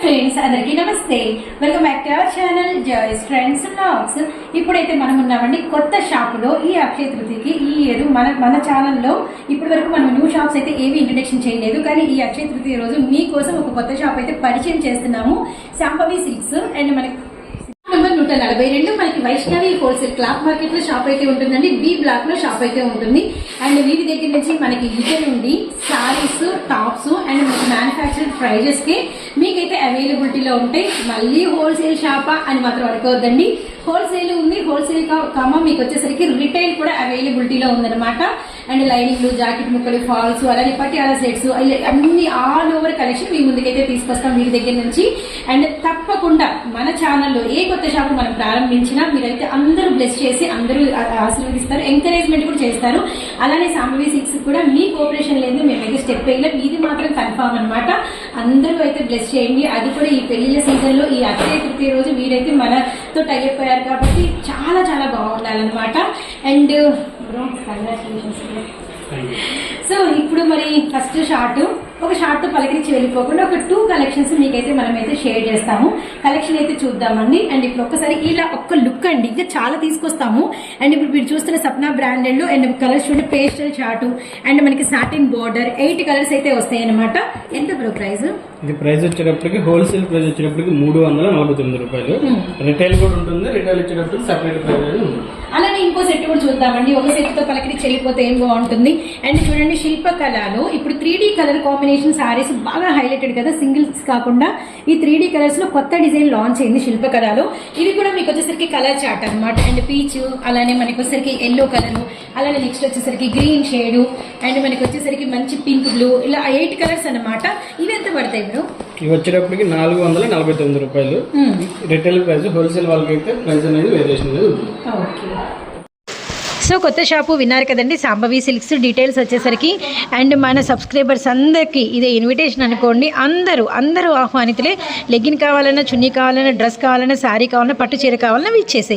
Friends అందరికీ నమస్తే, welcome back to our channel Joy's friends vlogs. ఇప్పుడైతే మనం ఉన్నామండి కొత్త షాపులో. ఈ అక్షయ తృతీయకి ఈ ఇయర్ మన ఛానల్లో ఇప్పటి వరకు మనం న్యూ షాప్స్ అయితే ఏవి ఇంట్రడక్షన్ చేయలేదు, కానీ ఈ అక్షయ తృతీయ రోజు మీకోసం ఒక కొత్త షాప్ అయితే పరిచయం చేస్తున్నాము. శాంభవి సిల్క్స్ అండ్ మనకి నెంబర్ 142 మనకి వైష్ణవి హోల్సేల్ క్లాత్ మార్కెట్ లో షాప్ అయితే ఉంటుందండి. బి బ్లాక్ లో షాప్ అయితే ఉంటుంది. అండ్ వీటి దగ్గర నుంచి మనకి ఇదే నుండి saris, tops and manufactured prices కి మీకైతే అవైలబిలిటీలో ఉంటాయి. మళ్ళీ హోల్సేల్ షాపా అని మాత్రం అనుకోవద్దండి, హోల్సేల్ ఉంది. హోల్సేల్ కామా మీకు వచ్చేసరికి రిటైల్ కూడా అవైలబిలిటీలో ఉందన్నమాట. అండ్ లైనింగ్లు, జాకెట్ ముక్కలు, ఫాల్స్, అలానే పటియాలా సెట్స్, అన్ని ఆల్ ఓవర్ కలెక్షన్ మీ ముందుకైతే తీసుకొస్తాం వీరి దగ్గర నుంచి. అండ్ తప్పకుండా మన ఛానల్లో ఏ కొత్త షాప్ మనం ప్రారంభించినా మీరైతే అందరూ బ్లెస్ చేసి అందరూ ఆశీర్వదిస్తారు, ఎంకరేజ్మెంట్ కూడా చేస్తారు. అలానే శాంభవి సిల్క్స్ కూడా మీ కోఆపరేషన్ లేదు, మేమైతే స్టెప్ వేయలేం, ఇది మాత్రం కన్ఫామ్ అనమాట. అందరూ అయితే బ్లెస్ చేయండి. అది కూడా ఈ పెళ్లిళ్ళ సీజన్ లో ఈ అక్షయ తృతీయ రోజు వీరైతే మనతో టైఅప్ అయ్యారు కాబట్టి చాలా చాలా బాగుండాలన్నమాట. And congratulations. సో ఇప్పుడు మరి ఫస్ట్ షార్ట్ ఒక షార్ట్ తో పలకరించి వెళ్ళిపోకుండా ఒక 2 కలెక్షన్స్ మీకైతే మనమైతే షేర్ చేస్తాము. కలెక్షన్ అయితే చూద్దామండి. అండ్ ఇప్పుడు ఒక్కసారి ఇలా ఒక్క లుక్ అండి, ఇంకా చాలా తీసుకొస్తాము. అండ్ ఇప్పుడు మీరు చూస్తున్న సప్నా బ్రాండెడ్ లో అండ్ కలర్స్ చూడండి, పేస్టల్ చార్ట్ అండ్ మనకి సాటిన్ బోర్డర్ 8 కలర్స్ అయితే వస్తాయి అనమాట. ఎంత బ్రో ప్రైస్? ఇది ప్రైస్ వచ్చేటప్పటికి హోల్సేల్ ప్రైస్ వచ్చేటప్పటికి 349 రూపాయలు. రిటైల్ కూడా ఉంటుంది, రిటైల్ వచ్చేటప్పటికి సెపరేట్ ప్రైస్ ఉంది. అలానే ఇంకో సెట్ కూడా చూద్దామండి. ఒక సెట్ తో పలకరించి వెళ్ళిపోతే ఏం బాగుంటుంది. అండ్ చూడండి శిల్పకళలో ఇప్పుడు 3D కలర్ కాంబినేషన్ సారీస్ బాగా హైలైటెడ్ కదా, సింగిల్స్ కాకుండా ఈ 3D కలర్స్ లో కొత్త డిజైన్ లాంచ్ అయింది శిల్పకళలో. ఇది కూడా మీకు వచ్చేసరికి కలర్ చార్ట్ అనమాట. అండ్ పీచ్, అలానే మనకి వచ్చేసరికి ఎల్లో కలర్, అలానే నెక్స్ట్ వచ్చేసరికి గ్రీన్ షేడ్ అండ్ మనకి వచ్చేసరికి మంచి పింక్ బ్లూ, ఇలా 8 కలర్స్ అనమాట. ఇవి ఎంత పడతాయి బ్రో? ఇవి వచ్చేటప్పటికి 449 రూపాయలు రిటైల్ ప్రైస్. హోల్సేల్ వాళ్ళకి అయితే ప్రైస్ అనేది వేరియేషన్ అనేది ఉంటుంది. సో కొత్త షాపు విన్నారు కదండి, శాంభవి సిల్క్స్. డీటెయిల్స్ వచ్చేసరికి అండ్ మన సబ్స్క్రైబర్స్ అందరికీ ఇదే ఇన్విటేషన్ అనుకోండి. అందరూ ఆహ్వానితులే. లెగ్గిన్ కావాలన్నా, చున్నీ కావాలన్నా, డ్రెస్ కావాలన్నా, శారీ కావాలన్నా, పట్టు చీర కావాలన్నా ఇచ్చేసేయి.